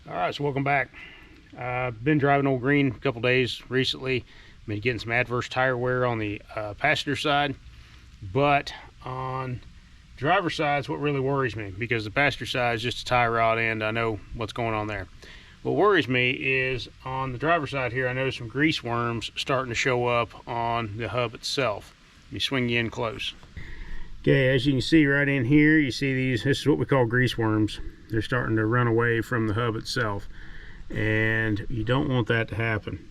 All right, so welcome back. I've been driving Ole Green a couple days recently. Been getting some adverse tire wear on the passenger side, but on driver's side is what really worries me, because the passenger side is just a tie rod end. I know what's going on there. What worries me is on the driver's side here, I noticed some grease worms starting to show up on the hub itself. Let me swing you in close. Okay, as you can see right in here, you see these, this is what we call grease worms. They're starting to run away from the hub itself, and you don't want that to happen.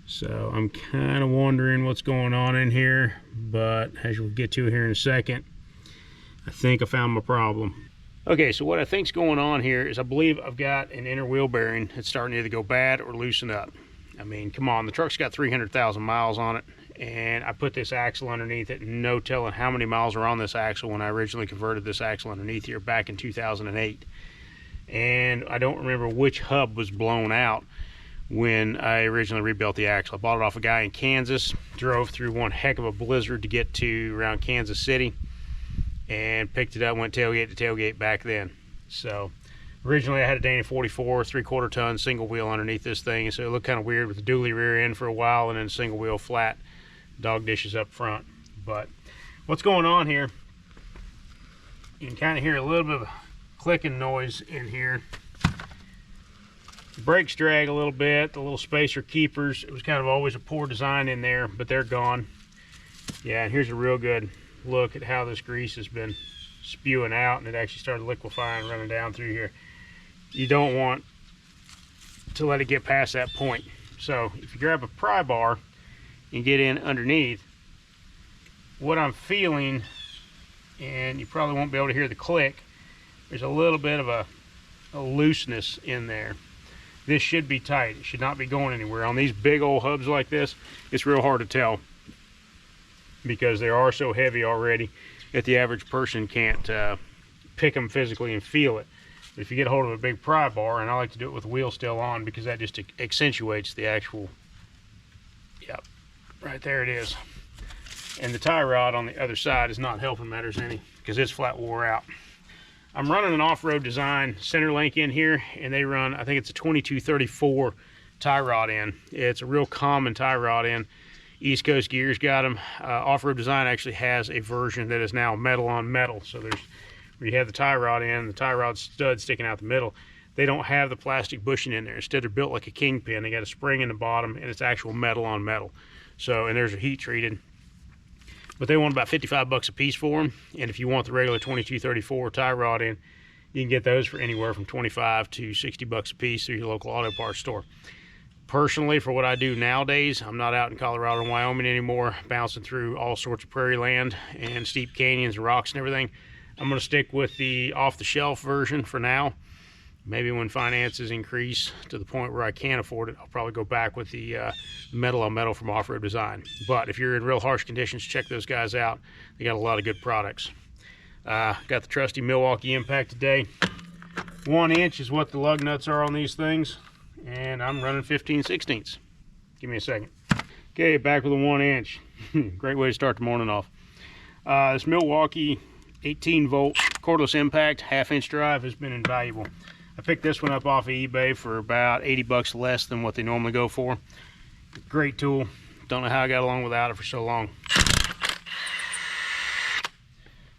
So I'm kind of wondering what's going on in here, but as we'll get to here in a second, I think I found my problem. Okay, so what I think's going on here is I believe I've got an inner wheel bearing that's starting to either go bad or loosen up. I mean, come on, the truck's got 300,000 miles on it, and I put this axle underneath it, no telling how many miles are on this axle when I originally converted this axle underneath here back in 2008. And I don't remember which hub was blown out when I originally rebuilt the axle. I bought it off a guy in Kansas, drove through one heck of a blizzard to get to around Kansas City, and picked it up, went tailgate to tailgate back then. So originally I had a Dana 44 3/4 ton single wheel underneath this thing, and so it looked kind of weird with the dually rear end for a while and then single wheel flat dog dishes up front. But what's going on here, you can kind of hear a little bit of a clicking noise in here. The brakes drag a little bit, the little spacer keepers, it was kind of always a poor design in there, but they're gone. Yeah, and here's a real good look at how this grease has been spewing out, and it actually started liquefying, running down through here. You don't want to let it get past that point. So if you grab a pry bar and get in underneath, what I'm feeling, and you probably won't be able to hear the click, there's a little bit of a looseness in there. This should be tight. It should not be going anywhere. On these big old hubs like this, it's real hard to tell because they are so heavy already that the average person can't pick them physically and feel it. But if you get a hold of a big pry bar, and I like to do it with the wheel still on because that just accentuates the actual, yep, right there it is. And the tie rod on the other side is not helping matters any because it's flat wore out. I'm running an Offroad Design Centerlink in here, and they run, I think it's a 2234 tie rod in. It's a real common tie rod in. East Coast Gears got them. Offroad Design actually has a version that is now metal on metal. So there's, where you have the tie rod in, the tie rod stud sticking out the middle. They don't have the plastic bushing in there. Instead, they're built like a kingpin. They got a spring in the bottom, and it's actual metal on metal. So, and there's a heat treated. But they want about 55 bucks a piece for them. And if you want the regular 2234 tie rod in, you can get those for anywhere from 25 to 60 bucks a piece through your local auto parts store. Personally, for what I do nowadays, I'm not out in Colorado and Wyoming anymore, bouncing through all sorts of prairie land and steep canyons and rocks and everything. I'm going to stick with the off-the-shelf version for now. Maybe when finances increase to the point where I can't afford it, I'll probably go back with the metal on metal from Offroad Design. But if you're in real harsh conditions, check those guys out. They got a lot of good products. Got the trusty Milwaukee impact today. 1 inch is what the lug nuts are on these things, and I'm running 15/16. Give me a second. Okay, back with a 1 inch. Great way to start the morning off. This Milwaukee 18 volt cordless impact 1/2 inch drive has been invaluable. I picked this one up off of eBay for about 80 bucks less than what they normally go for. Great tool. Don't know how I got along without it for so long.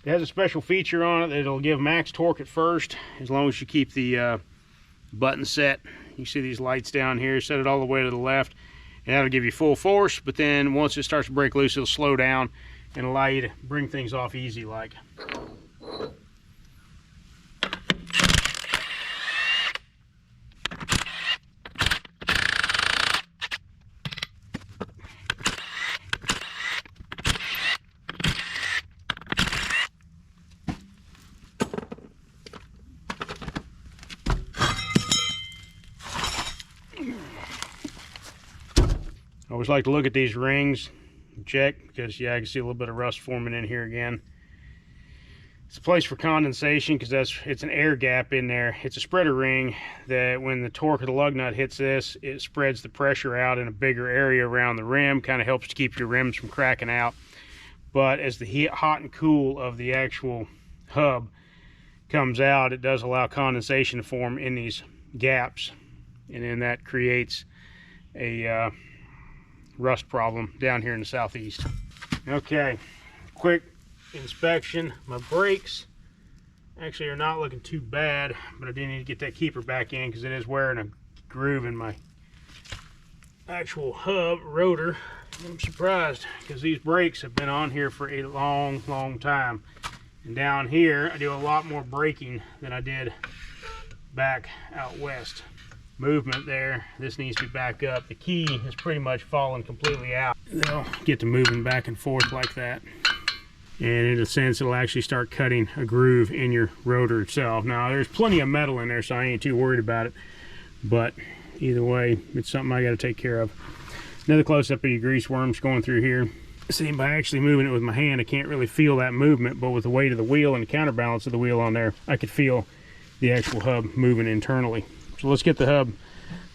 It has a special feature on it that it'll give max torque at first, as long as you keep the button set. You see these lights down here, set it all the way to the left, and that'll give you full force, but then once it starts to break loose, it'll slow down and allow you to bring things off easy like. I always like to look at these rings and check because, yeah, I can see a little bit of rust forming in here again. It's a place for condensation because it's an air gap in there. It's a spreader ring that when the torque of the lug nut hits this, it spreads the pressure out in a bigger area around the rim, kind of helps to keep your rims from cracking out. But as the heat, hot and cool of the actual hub comes out, it does allow condensation to form in these gaps, and then that creates a rust problem down here in the southeast. Okay, quick inspection. My brakes actually are not looking too bad, but I do need to get that keeper back in because it is wearing a groove in my actual hub rotor. I'm surprised because these brakes have been on here for a long time, and down here I do a lot more braking than I did back out west. Movement there, this needs to be back up. The key has pretty much fallen completely out. They'll get to moving back and forth like that, and in a sense it'll actually start cutting a groove in your rotor itself. Now there's plenty of metal in there, so I ain't too worried about it, but either way it's something I got to take care of. Another close-up of your grease worms going through here. See, by actually moving it with my hand I can't really feel that movement, but with the weight of the wheel and the counterbalance of the wheel on there I could feel the actual hub moving internally. So let's get the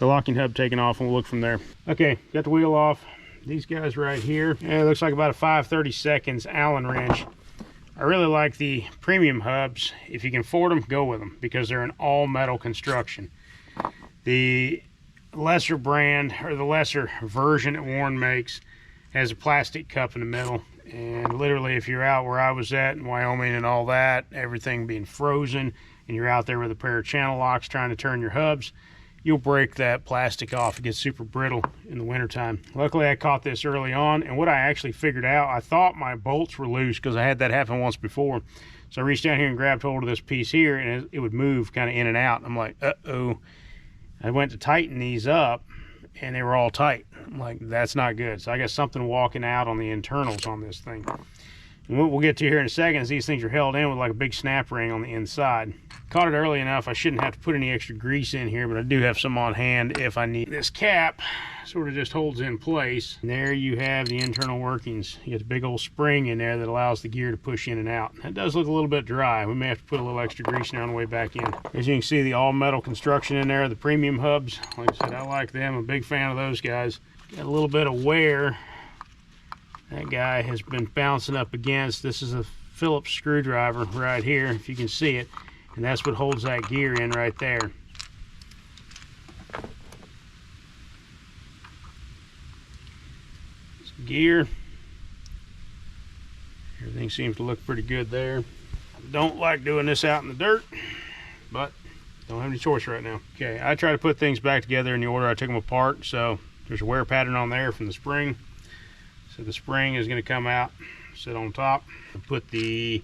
locking hub taken off, and we'll look from there. Okay, got the wheel off. These guys right here, it looks like about a 5/32 Allen wrench. I really like the premium hubs. If you can afford them, go with them, because they're an all metal construction. The lesser brand, or the lesser version that Warren makes, has a plastic cup in the middle, and literally if you're out where I was at in Wyoming and all that, everything being frozen, and you're out there with a pair of channel locks trying to turn your hubs, you'll break that plastic off. It gets super brittle in the wintertime. Luckily I caught this early on, and what I actually figured out, I thought my bolts were loose because I had that happen once before. So I reached down here and grabbed hold of this piece here, and it would move kind of in and out. I'm like, uh-oh. I went to tighten these up and they were all tight. I'm like, that's not good. So I got something walking out on the internals on this thing. And what we'll get to here in a second is these things are held in with like a big snap ring on the inside. Caught it early enough, I shouldn't have to put any extra grease in here, but I do have some on hand if I need. This cap sort of just holds in place. And there you have the internal workings. You get a big old spring in there that allows the gear to push in and out. It does look a little bit dry. We may have to put a little extra grease now on the way back in. As you can see, the all metal construction in there, the premium hubs. Like I said, I like them. I'm a big fan of those guys. Got a little bit of wear that guy has been bouncing up against. This is a Phillips screwdriver right here, if you can see it, and that's what holds that gear in right there. Gear, everything seems to look pretty good there. Don't like doing this out in the dirt, but don't have any choice right now. Okay, I try to put things back together in the order I took them apart. So there's a wear pattern on there from the spring. So the spring is going to come out, sit on top, and put the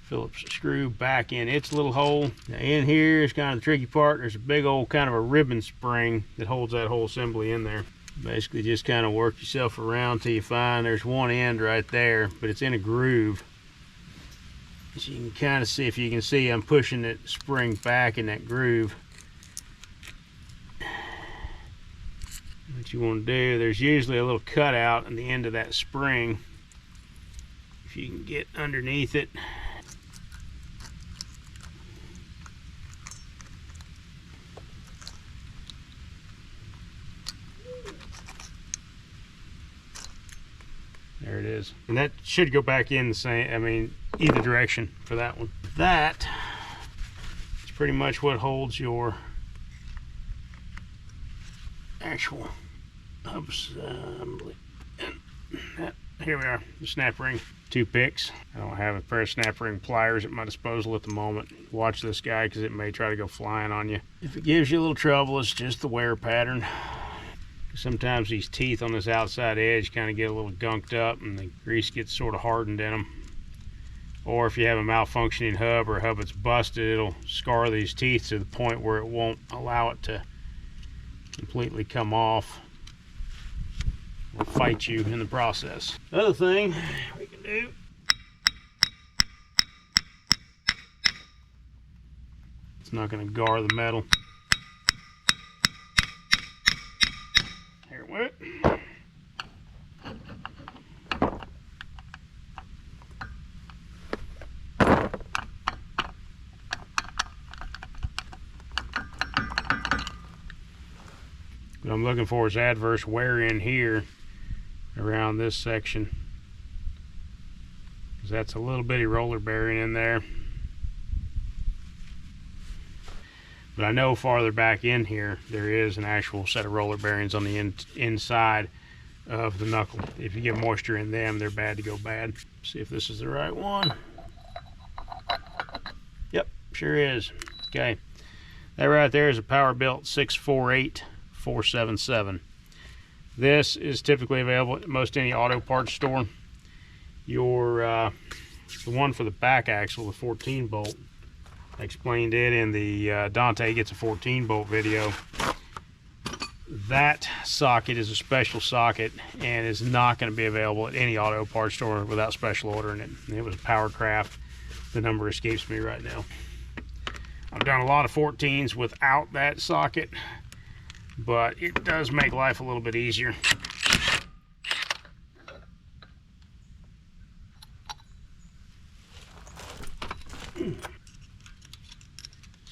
Phillips screw back in its little hole. Now in here is kind of the tricky part. There's a big old kind of a ribbon spring that holds that whole assembly in there. Basically just kind of work yourself around till you find there's one end right there, but it's in a groove. As you can kind of see, if you can see, I'm pushing that spring back in that groove. What you want to do, there's usually a little cutout on the end of that spring. If you can get underneath it, there it is, and that should go back in the same, I mean, either direction for that one. That is pretty much what holds your actual hubs. Here we are, the snap ring. 2 picks. I don't have a pair of snap ring pliers at my disposal at the moment. Watch this guy because it may try to go flying on you. If it gives you a little trouble, it's just the wear pattern. Sometimes these teeth on this outside edge kind of get a little gunked up and the grease gets sort of hardened in them. Or if you have a malfunctioning hub or a hub that's busted, it'll scar these teeth to the point where it won't allow it to completely come off or fight you in the process. Other thing we can do, it's not going to gar the metal. Here it went. What I'm looking for is adverse wear in here around this section, because that's a little bitty roller bearing in there. But I know farther back in here, there is an actual set of roller bearings on the inside of the knuckle. If you get moisture in them, they're bad to go bad. See if this is the right one. Yep, sure is. Okay, that right there is a Powerbuilt 648477. This is typically available at most any auto parts store. The one for the back axle, the 14 bolt, I explained it in the Dante Gets a 14 bolt video. That socket is a special socket and is not going to be available at any auto parts store without special ordering it. And it was a Powercraft. The number escapes me right now. I've done a lot of 14s without that socket, but it does make life a little bit easier.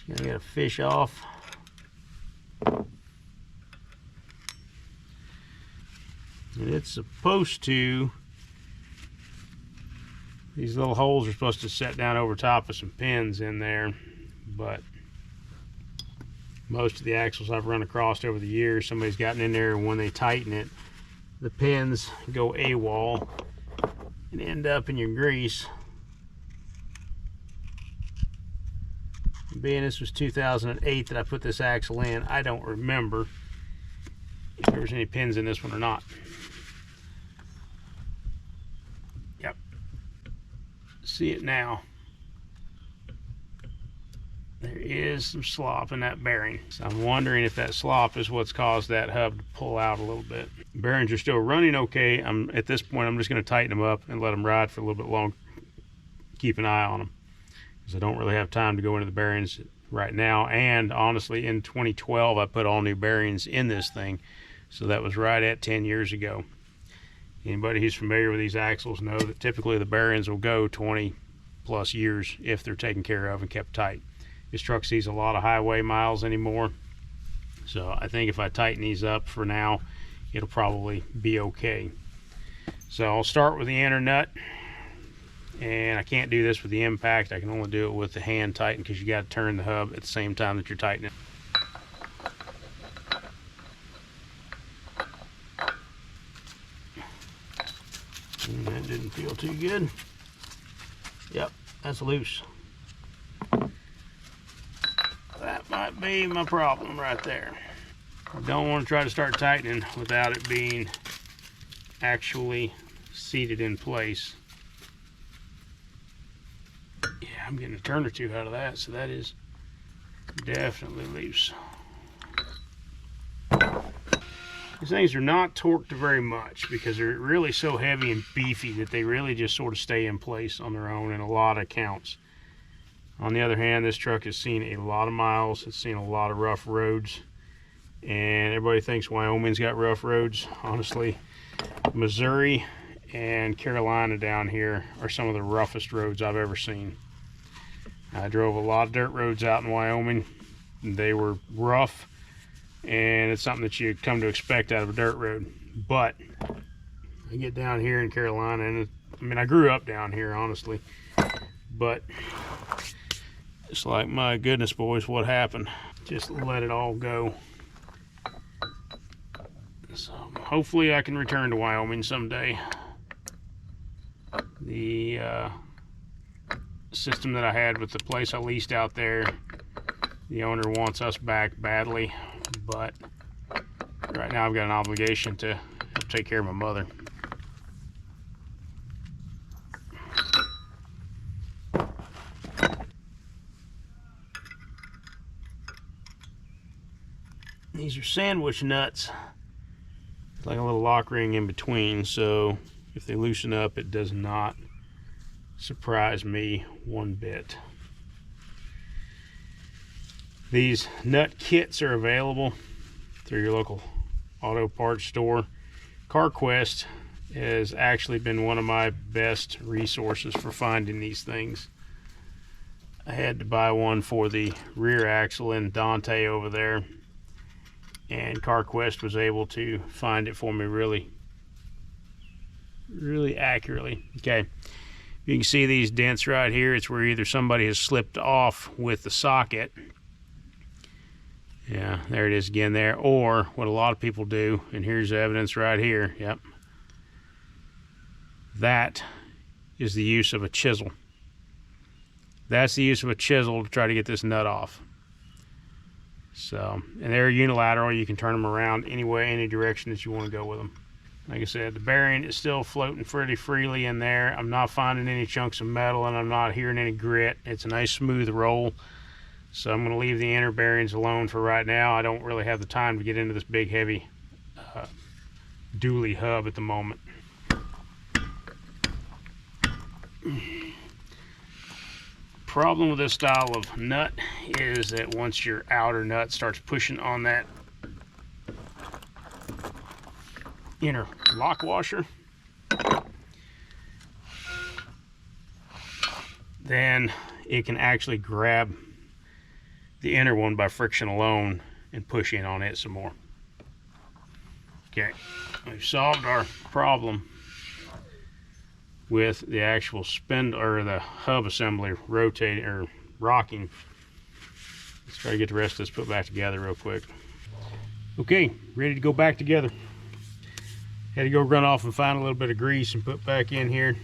Just gonna get a fish off. And it's supposed to, these little holes are supposed to set down over top of some pins in there, but most of the axles I've run across over the years, somebody's gotten in there, and when they tighten it, the pins go AWOL and end up in your grease. Being this was 2008 that I put this axle in, I don't remember if there was any pins in this one or not. Yep, see it now. There is some slop in that bearing, so I'm wondering if that slop is what's caused that hub to pull out a little bit. Bearings are still running okay. At this point, I'm just going to tighten them up and let them ride for a little bit longer. Keep an eye on them, because I don't really have time to go into the bearings right now. And honestly, in 2012, I put all new bearings in this thing, so that was right at 10 years ago. Anybody who's familiar with these axles know that typically the bearings will go 20 plus years if they're taken care of and kept tight. This truck sees a lot of highway miles anymore, so I think if I tighten these up for now, it'll probably be okay. So I'll start with the inner nut, and I can't do this with the impact. I can only do it with the hand tighten, because you got to turn the hub at the same time that you're tightening. That didn't feel too good. Yep, that's loose. That might be my problem right there. I don't want to try to start tightening without it being actually seated in place. Yeah, I'm getting a turn or two out of that, so that is definitely loose. These things are not torqued very much because they're really so heavy and beefy that they really just sort of stay in place on their own in a lot of counts. On the other hand, this truck has seen a lot of miles. It's seen a lot of rough roads, and everybody thinks Wyoming's got rough roads. Honestly, Missouri and Carolina down here are some of the roughest roads I've ever seen. I drove a lot of dirt roads out in Wyoming. They were rough, and it's something that you come to expect out of a dirt road. But I get down here in Carolina, and I mean, I grew up down here, honestly, but it's like, my goodness, boys, what happened? Just let it all go. So hopefully I can return to Wyoming someday. The system that I had with the place I leased out there, the owner wants us back badly, but right now I've got an obligation to help take care of my mother. These are sandwich nuts. It's like a little lock ring in between, so if they loosen up, it does not surprise me one bit. These nut kits are available through your local auto parts store. CarQuest has actually been one of my best resources for finding these things. I had to buy one for the rear axle in Dante over there, and CarQuest was able to find it for me really accurately. Okay, you can see these dents right here. It's where either somebody has slipped off with the socket, Yeah, there it is again there. Or what a lot of people do, and here's the evidence right here. Yep. That is the use of a chisel. That's the use of a chisel to try to get this nut off. So, and they're unilateral. You can turn them around any way, any direction that you want to go with them. Like I said, the bearing is still floating pretty freely in there. I'm not finding any chunks of metal, and I'm not hearing any grit. It's a nice smooth roll. So I'm going to leave the inner bearings alone for right now. I don't really have the time to get into this big heavy dually hub at the moment. Problem with this style of nut is that once your outer nut starts pushing on that inner lock washer, then it can actually grab the inner one by friction alone and push in on it some more. Okay, we've solved our problem with the actual spindle or the hub assembly rotating or rocking. Let's try to get the rest of this put back together real quick. Okay, ready to go back together. Had to go run off and find a little bit of grease and put back in here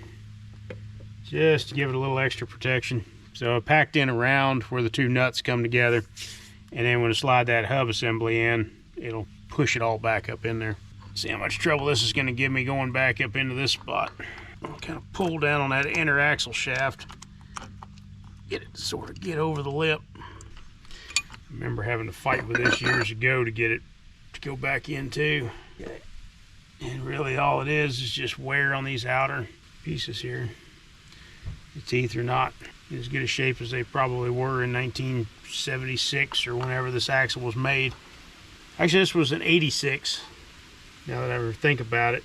just to give it a little extra protection. So I packed in around where the two nuts come together, and then when I slide that hub assembly in, it'll push it all back up in there. See how much trouble this is going to give me going back up into this spot. I'll kind of pull down on that inner axle shaft, get it to sort of get over the lip. I remember having to fight with this years ago to get it to go back in too. Okay. And really all it is just wear on these outer pieces here. The teeth are not in as good a shape as they probably were in 1976 or whenever this axle was made. Actually, this was an 86, now that I ever think about it.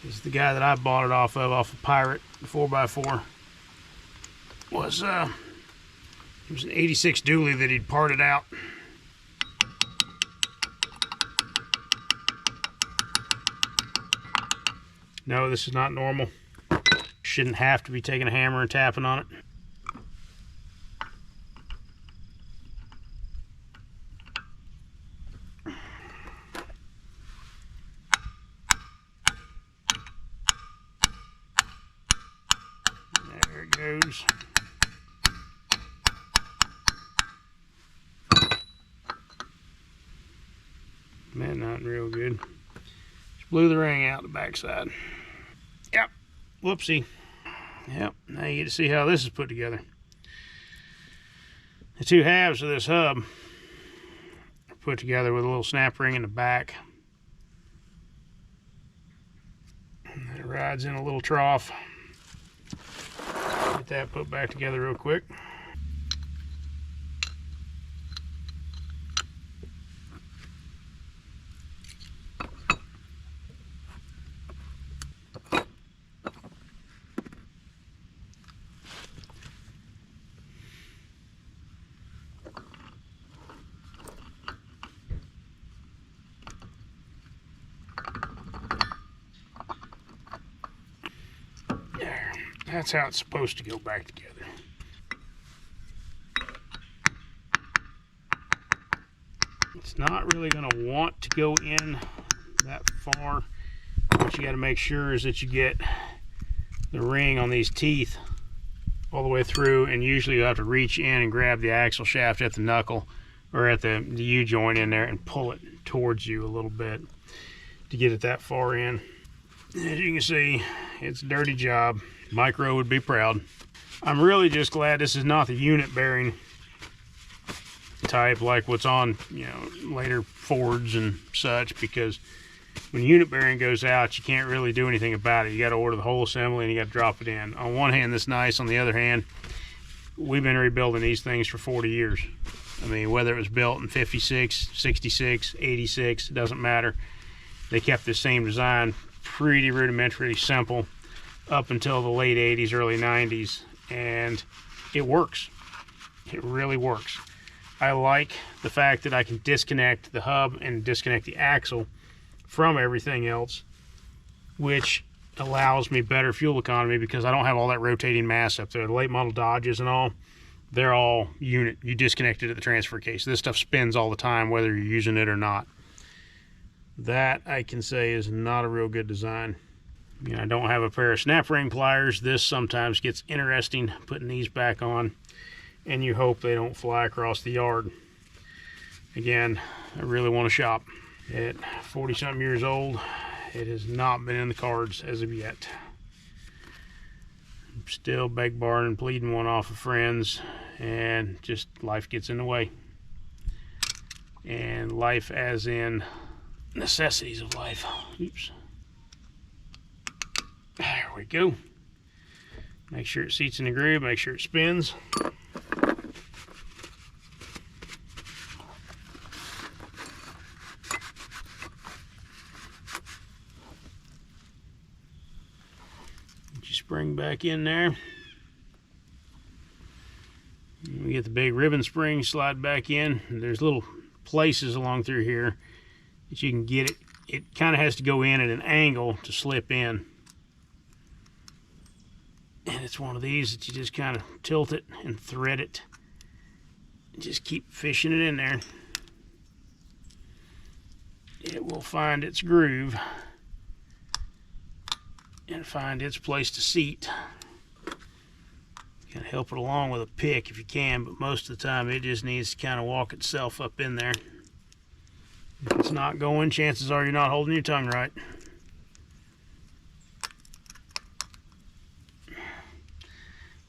This is the guy that I bought it off of Pirate, the 4x4. It was an 86 dually that he'd parted out. No, this is not normal. Shouldn't have to be taking a hammer and tapping on it. There it goes. Man, not real good. Just blew the ring out the backside. Yep, whoopsie. Yep, now you get to see how this is put together. The two halves of this hub are put together with a little snap ring in the back. And it rides in a little trough. Get that put back together real quick. That's how it's supposed to go back together. It's not really going to want to go in that far. What you got to make sure is that you get the ring on these teeth all the way through, and usually you have to reach in and grab the axle shaft at the knuckle or at the U-joint in there and pull it towards you a little bit to get it that far in. As you can see, it's a dirty job. Micro would be proud. I'm really just glad this is not the unit bearing type like what's on, you know, later Fords and such, because when unit bearing goes out, you can't really do anything about it. You got to order the whole assembly and you got to drop it in. On one hand, that's nice. On the other hand, we've been rebuilding these things for 40 years. I mean, whether it was built in 56, 66, 86, it doesn't matter. They kept the same design, pretty rudimentary, simple, up until the late 80s, early 90s, and it works. It really works. I like the fact that I can disconnect the hub and disconnect the axle from everything else, which allows me better fuel economy because I don't have all that rotating mass up there. The late model Dodges and all, they're all unit. You disconnect it at the transfer case. This stuff spins all the time, whether you're using it or not. That, I can say, is not a real good design. You know, I don't have a pair of snap ring pliers. This sometimes gets interesting, putting these back on, and you hope they don't fly across the yard. Again, I really want to shop. At 40-something years old, it has not been in the cards as of yet. I'm still beg, borrowing, and pleading one off of friends, and just life gets in the way. And life as in necessities of life. Oops. There we go. Make sure it seats in the groove, make sure it spins. Get your spring back in there. We get the big ribbon spring, slide back in. There's little places along through here that you can get it. It kind of has to go in at an angle to slip in. And it's one of these that you just kind of tilt it and thread it. And just keep fishing it in there. It will find its groove and find its place to seat. You can help it along with a pick if you can, but most of the time it just needs to kind of walk itself up in there. If it's not going, chances are you're not holding your tongue right.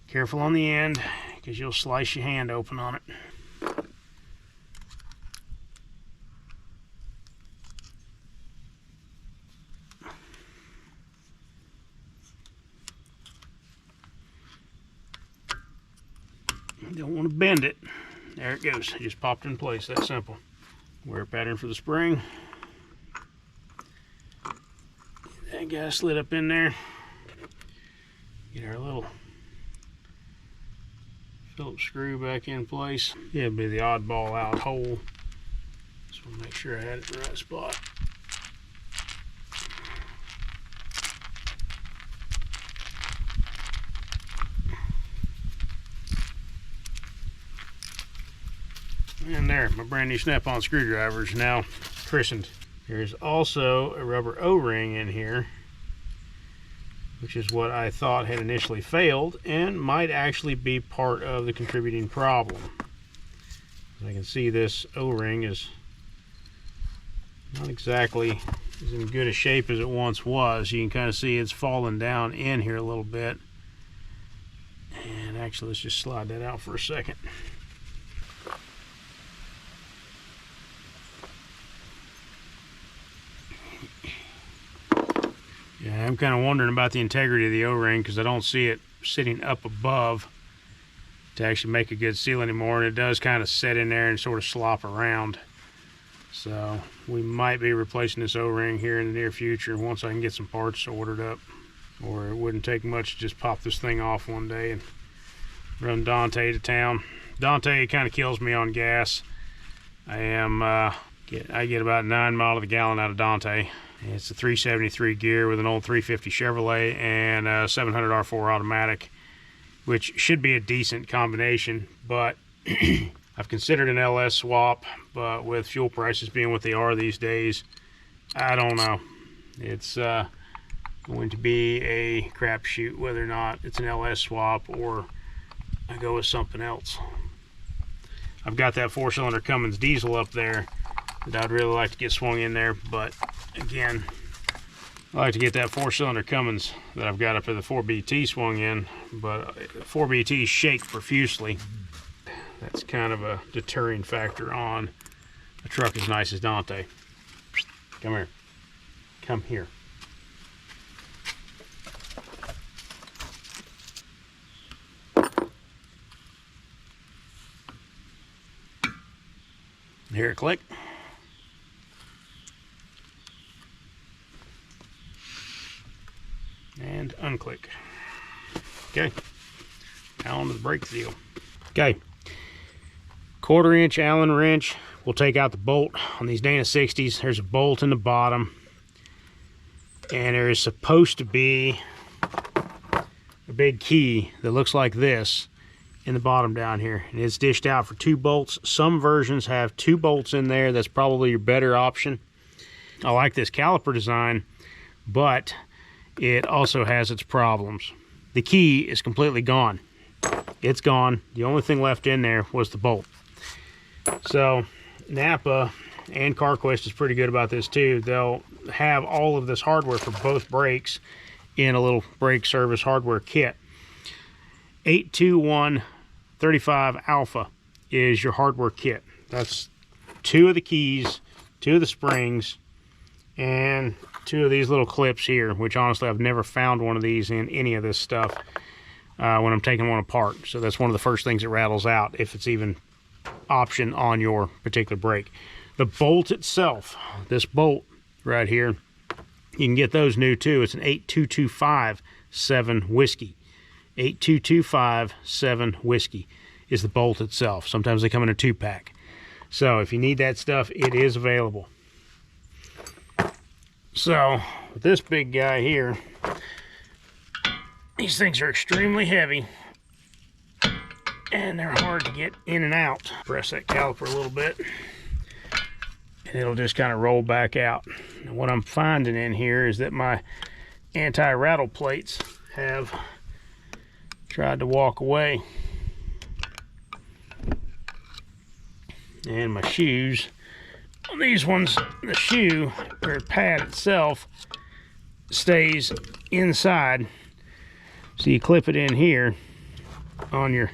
Careful on the end, because you'll slice your hand open on it. You don't want to bend it. There it goes. It just popped in place. That simple. Wear pattern for the spring. That guy slid up in there. Get our little Phillips screw back in place. Yeah, it'd be the oddball out hole. Just want to make sure I had it in the right spot. And there, my brand new snap-on screwdriver is now christened. There's also a rubber O-ring in here, which is what I thought had initially failed and might actually be part of the contributing problem. As I can see, this O-ring is not exactly as in good a shape as it once was. You can kind of see it's fallen down in here a little bit. And actually, let's just slide that out for a second. Yeah, I'm kind of wondering about the integrity of the O-ring because I don't see it sitting up above to actually make a good seal anymore, and it does kind of set in there and sort of slop around. So we might be replacing this O-ring here in the near future once I can get some parts ordered up, or it wouldn't take much to just pop this thing off one day and run Dante to town. Dante kind of kills me on gas. I get about 9 miles to the gallon out of Dante. It's a 373 gear with an old 350 Chevrolet and a 700 R4 automatic, which should be a decent combination, but I've considered an LS swap, but with fuel prices being what they are these days, I don't know. It's going to be a crapshoot whether or not it's an LS swap or I go with something else. I've got that 4-cylinder Cummins diesel up there that I'd really like to get swung in there, but again, I like to get that 4-cylinder Cummins that I've got up there, the 4BT swung in, but 4BTs shake profusely. That's kind of a deterring factor on a truck as nice as Dante. Come here. Come here. Hear it click. And unclick. Okay, now on to the brake seal. Okay, 1/4-inch Allen wrench. We'll take out the bolt on these Dana 60s. There's a bolt in the bottom, and there is supposed to be a big key that looks like this in the bottom down here, and it's dished out for 2 bolts. Some versions have 2 bolts in there. That's probably your better option. I like this caliper design, but it also has its problems. The key is completely gone. It's gone. The only thing left in there was the bolt. So Napa and CarQuest is pretty good about this too. They'll have all of this hardware for both brakes in a little brake service hardware kit. 82135 Alpha is your hardware kit. That's 2 of the keys, 2 of the springs, and 2 of these little clips here, which honestly I've never found one of these in any of this stuff when I'm taking one apart. So that's one of the first things that rattles out, if it's even option on your particular brake. The bolt itself, this bolt right here, you can get those new too. It's an 82257 whiskey. 82257 whiskey is the bolt itself. Sometimes they come in a 2-pack. So if you need that stuff, it is available. So with this big guy here, these things are extremely heavy and they're hard to get in and out. Press that caliper a little bit and it'll just kind of roll back out. And what I'm finding in here is that my anti-rattle plates have tried to walk away, and my shoes, these ones, the shoe or pad itself stays inside, so you clip it in here on your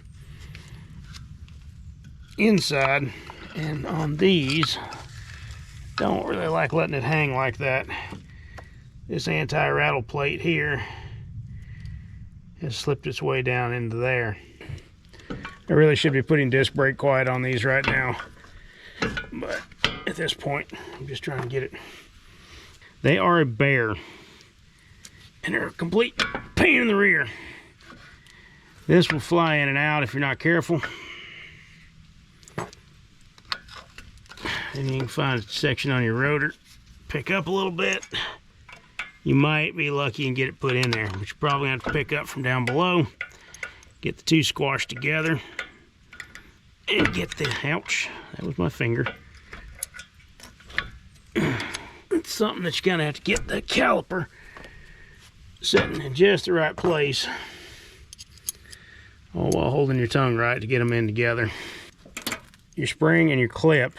inside, and on these don't really like letting it hang like that. This anti-rattle plate here has slipped its way down into there. I really should be putting disc brake quiet on these right now, but at this point I'm just trying to get it. They are a bear and they're a complete pain in the rear. This will fly in and out if you're not careful, and you can find a section on your rotor, pick up a little bit. You might be lucky and get it put in there, but you probably have to pick up from down below, get the 2 squashed together, and get the, ouch, that was my finger. It's something that you kind of have to get the caliper sitting in just the right place, all while holding your tongue right to get them in together. Your spring and your clip,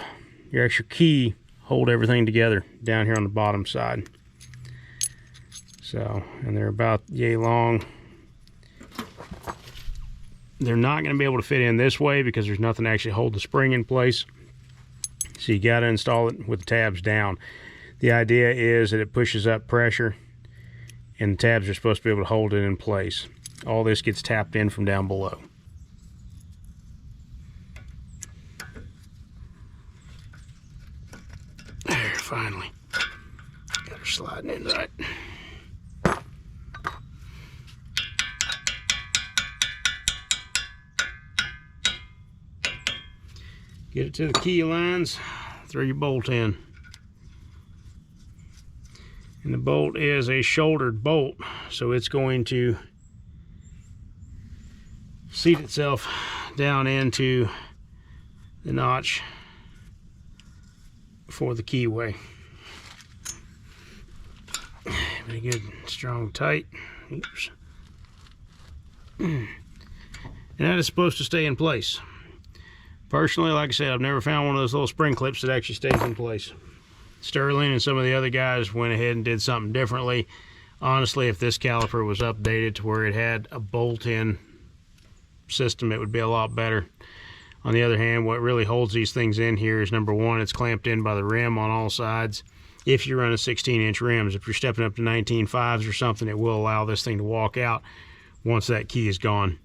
your extra key, hold everything together down here on the bottom side. So, and they're about yay long. They're not going to be able to fit in this way because there's nothing to actually hold the spring in place. So you got to install it with the tabs down. The idea is that it pushes up pressure and the tabs are supposed to be able to hold it in place. All this gets tapped in from down below. There, finally. Got her sliding in right. Get it to the key lines, throw your bolt in. And the bolt is a shouldered bolt, so it's going to seat itself down into the notch for the keyway. Very good, strong, tight. Oops. And that is supposed to stay in place. Personally, like I said, I've never found one of those little spring clips that actually stays in place. Sterling and some of the other guys went ahead and did something differently. Honestly, if this caliper was updated to where it had a bolt-in system, it would be a lot better. On the other hand, what really holds these things in here is, number one, it's clamped in by the rim on all sides. If you run a 16-inch rims, if you're stepping up to 19.5s or something, it will allow this thing to walk out once that key is gone.